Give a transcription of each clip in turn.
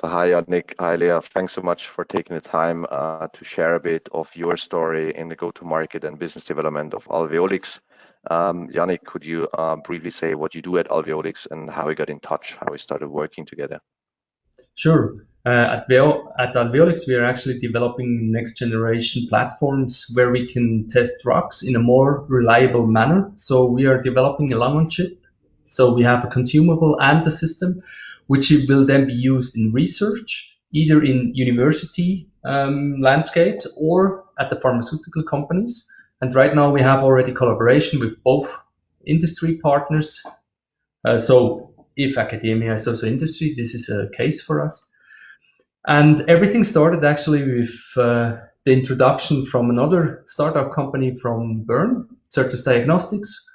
Hi, Yannick. Hi, Leah. Thanks so much for taking the time to share a bit of your story in the go-to-market and business development of Alveolix. Yannick, could you briefly say what you do at Alveolix and how we got in touch, how we started working together? Sure. At Alveolix, we are actually developing next generation platforms where we can test drugs in a more reliable manner. So we are developing a lung on chip. So we have a consumable and a system, which will then be used in research, either in university landscapes or at the pharmaceutical companies. And right now we have already collaboration with both industry partners. So if academia is also industry, this is a case for us. And everything started actually with the introduction from another startup company from Bern, Certus Diagnostics,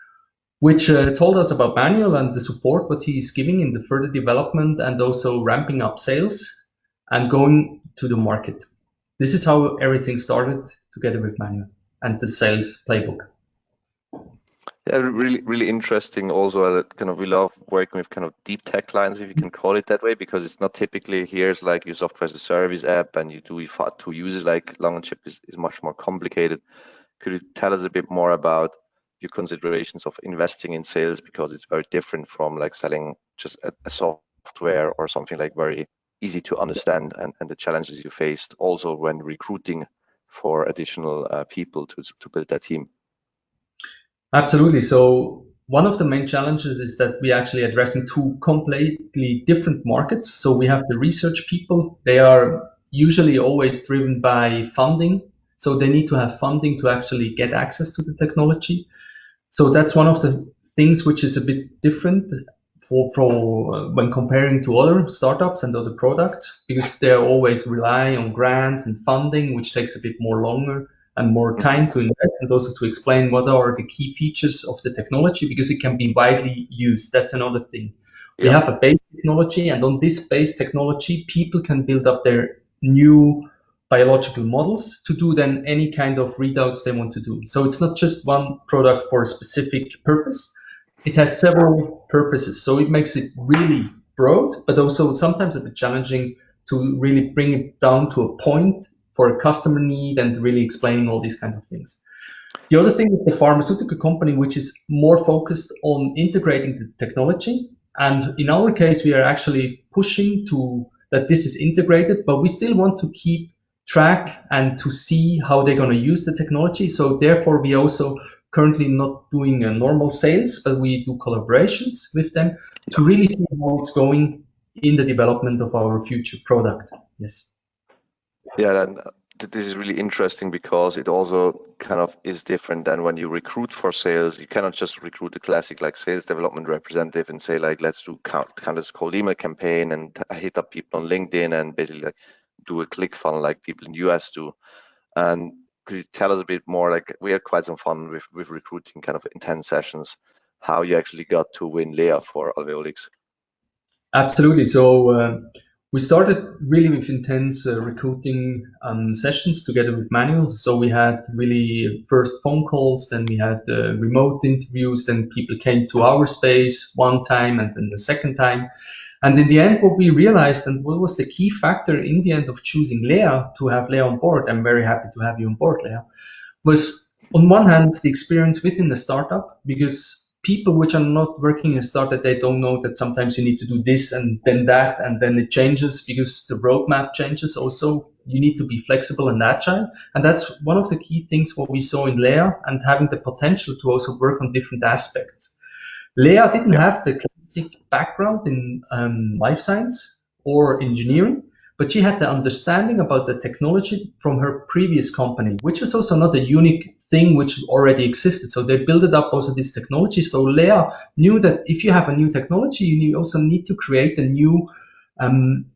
which told us about Manuel and the support what he is giving in the further development and also ramping up sales and going to the market. This is how everything started together with Manuel and the sales playbook. Yeah, really interesting. Also, we love working with kind of deep tech clients, if you can call it that way, because it's not typically here's like your software as a service app and you do it for 2 users. Like Lung on Chip is much more complicated. Could you tell us a bit more about your considerations of investing in sales, because it's very different from like selling just a software or something like very easy to understand, and the challenges you faced also when recruiting for additional people to build that team? Absolutely. So one of the main challenges is that we actually addressing two completely different markets. So we have the research people. They are usually always driven by funding. So they need to have funding to actually get access to the technology. So that's one of the things which is a bit different for when comparing to other startups and other products, because they always rely on grants and funding, which takes a bit more longer and more time to invest, and also to explain what are the key features of the technology, because it can be widely used. That's another thing. We have a base technology, and on this base technology, people can build up their new biological models to do then any kind of readouts they want to do. So it's not just one product for a specific purpose. It has several purposes. So it makes it really broad, but also sometimes a bit challenging to really bring it down to a point for a customer need and really explaining all these kind of things. The other thing is the pharmaceutical company, which is more focused on integrating the technology. And in our case, we are actually pushing to that this is integrated, but we still want to keep track and to see how they're going to use the technology. So therefore, we also currently not doing a normal sales, but we do collaborations with them to really see how it's going in the development of our future product. Yes. Yeah, and this is really interesting because it also kind of is different than when you recruit for sales. You cannot just recruit a classic like sales development representative and say like, let's do kind of cold email campaign and hit up people on LinkedIn and basically like do a click funnel like people in the US do. And could you tell us a bit more? Like we had quite some fun with recruiting kind of intense sessions, how you actually got to win Leah for Alveolix. Absolutely. So we started really with intense recruiting sessions together with Manuel. So we had really first phone calls, then we had remote interviews, then people came to our space one time and then the second time. And in the end, what we realized and what was the key factor in the end of choosing Leah to have Leah on board, I'm very happy to have you on board, Leah, was on one hand the experience within the startup, because people which are not working in a startup, they don't know that sometimes you need to do this and then that, and then it changes because the roadmap changes. Also, you need to be flexible and agile, and that's one of the key things what we saw in Leah, and having the potential to also work on different aspects. Leah didn't have the classic background in life science or engineering, but she had the understanding about the technology from her previous company, which was also not a unique thing which already existed. So they built it up also this technology. So Leah knew that if you have a new technology, you also need to create or you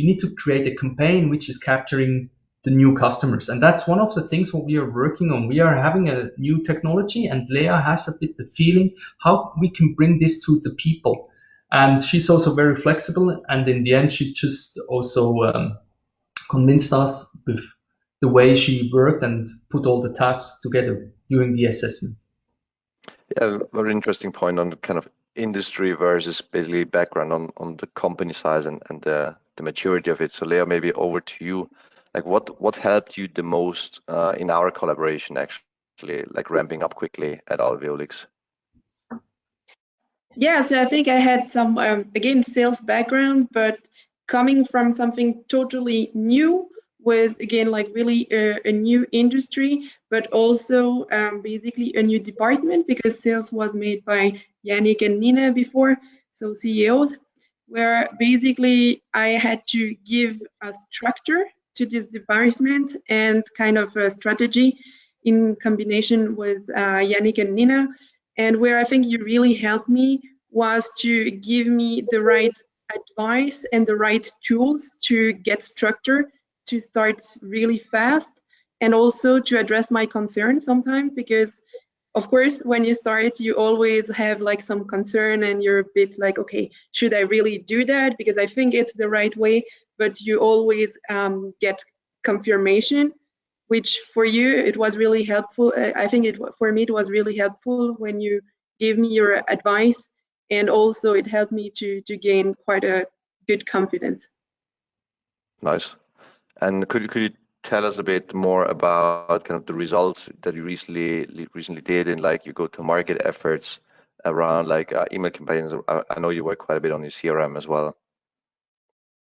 need to create a campaign which is capturing the new customers. And that's one of the things what we are working on. We are having a new technology, and Leah has a bit the feeling how we can bring this to the people. And she's also very flexible. And in the end, she just also convinced us with the way she worked and put all the tasks together during the assessment. Yeah, very interesting point on kind of industry versus basically background on the company size and the maturity of it. So Leo, maybe over to you. Like what helped you the most in our collaboration actually, like ramping up quickly at Alveolix? Yeah, so I think I had some, again, sales background, but coming from something totally new was, again, like really a new industry, but also basically a new department because sales was made by Yannick and Nina before, so CEOs, where basically I had to give a structure to this department and kind of a strategy in combination with Yannick and Nina. And where I think you really helped me was to give me the right advice and the right tools to get structure, to start really fast, and also to address my concerns sometimes because of course when you start you always have like some concern and you're a bit like, okay, should I really do that because I think it's the right way, but you always get confirmation, which for you it was really helpful. I think for me it was really helpful when you gave me your advice, and also it helped me to gain quite a good confidence. Nice. And could you tell us a bit more about kind of the results that you recently did in like your go-to-market efforts around like email campaigns? I know you work quite a bit on your CRM as well.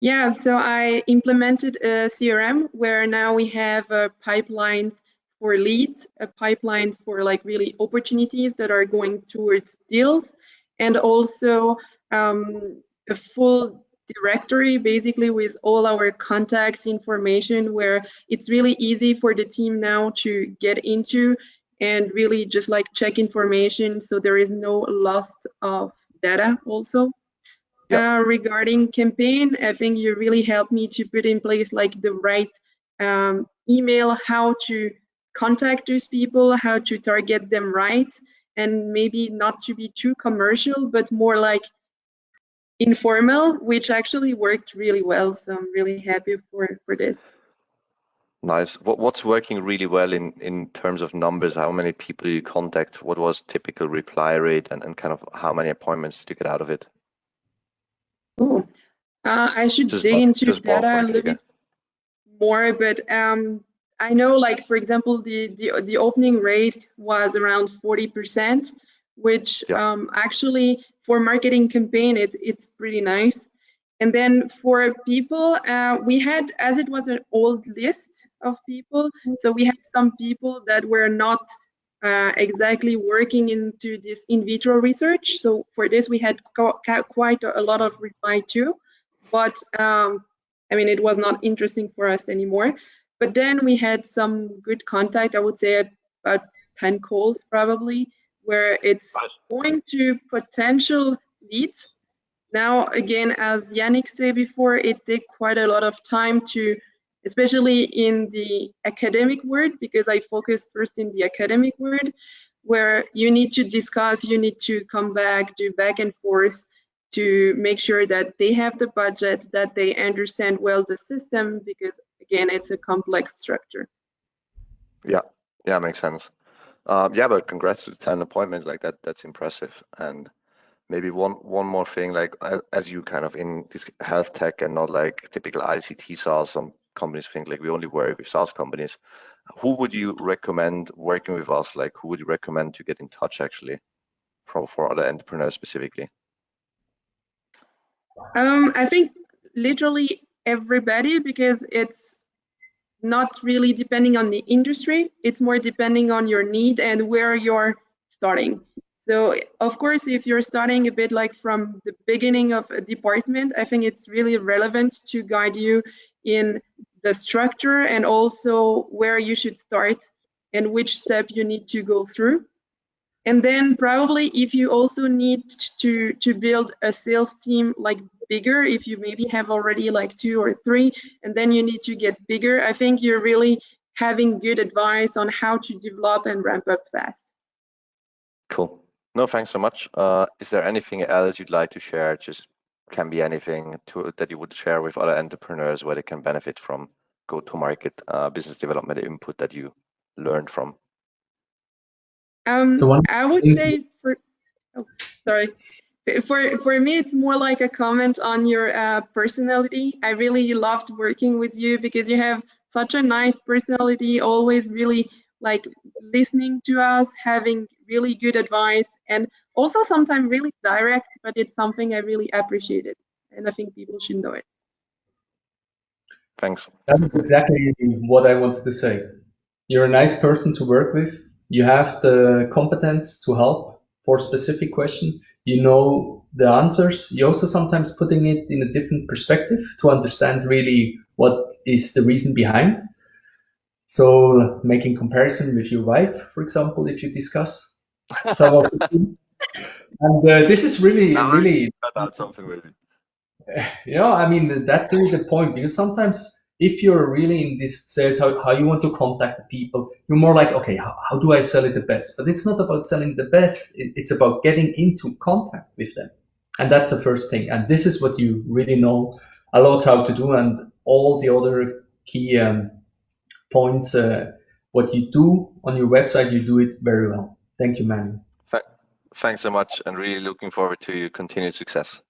Yeah, so I implemented a CRM where now we have pipelines for leads, pipelines for like really opportunities that are going towards deals, and also a full directory basically with all our contacts information where it's really easy for the team now to get into and really just like check information so there is no loss of data also. Regarding campaign, I think you really helped me to put in place like the right email, how to contact those people, how to target them right, and maybe not to be too commercial, but more like informal, which actually worked really well. So I'm really happy for this. Nice. What's working really well in terms of numbers? How many people you contact? What was typical reply rate and kind of how many appointments did you get out of it? Oh, I should Just dig into just data a ballpark little figure. bit more, but I know, like for example, the opening rate was around 40%, which Yeah. actually for marketing campaign it's pretty nice. And then for people, we had, as it was an old list of people, so we had some people that were not exactly working into this in vitro research. So for this, we had quite a lot of reply too, but I mean, it was not interesting for us anymore. But then we had some good contact, I would say about 10 calls probably, where it's going to potential leads. Now, again, as Yannick said before, it takes quite a lot of time to, especially in the academic world, because I focus first in the academic world, where you need to discuss, you need to come back, do back and forth to make sure that they have the budget, that they understand well the system, because again, it's a complex structure. Yeah, makes sense. Yeah, but congrats to the 10 appointments like that. That's impressive. And maybe one more thing, like as you kind of in this health tech and not like typical ICT SaaS, some companies think like we only work with SaaS companies. Who would you recommend working with us? Like who would you recommend to get in touch actually for other entrepreneurs specifically? I think literally everybody, because it's not really depending on the industry, it's more depending on your need and where you're starting. So of course, if you're starting a bit like from the beginning of a department, I think it's really relevant to guide you in the structure and also where you should start and which step you need to go through. And then probably if you also need to build a sales team like bigger, if you maybe have already like 2 or 3, and then you need to get bigger, I think you're really having good advice on how to develop and ramp up fast. Cool. No, thanks so much. Is there anything else you'd like to share? Just can be anything that you would share with other entrepreneurs where they can benefit from go-to-market business development input that you learned from. I would say for, oh, sorry. For me, it's more like a comment on your personality. I really loved working with you because you have such a nice personality, always really like listening to us, having really good advice, and also sometimes really direct, but it's something I really appreciated, and I think people should know it. Thanks. That is exactly what I wanted to say. You're a nice person to work with. You have the competence to help for specific question. You know the answers. You're also sometimes putting it in a different perspective to understand really what is the reason behind. So making comparison with your wife, for example, if you discuss some of the things. And this is really, Cut out something with it. I mean, that's really the point because sometimes if you're really in this sales, how you want to contact the people, you're more like, okay, how do I sell it the best? But it's not about selling the best. It's about getting into contact with them. And that's the first thing. And this is what you really know a lot how to do. And all the other key points, what you do on your website, you do it very well. Thank you, Manu. Thanks so much, and really looking forward to your continued success.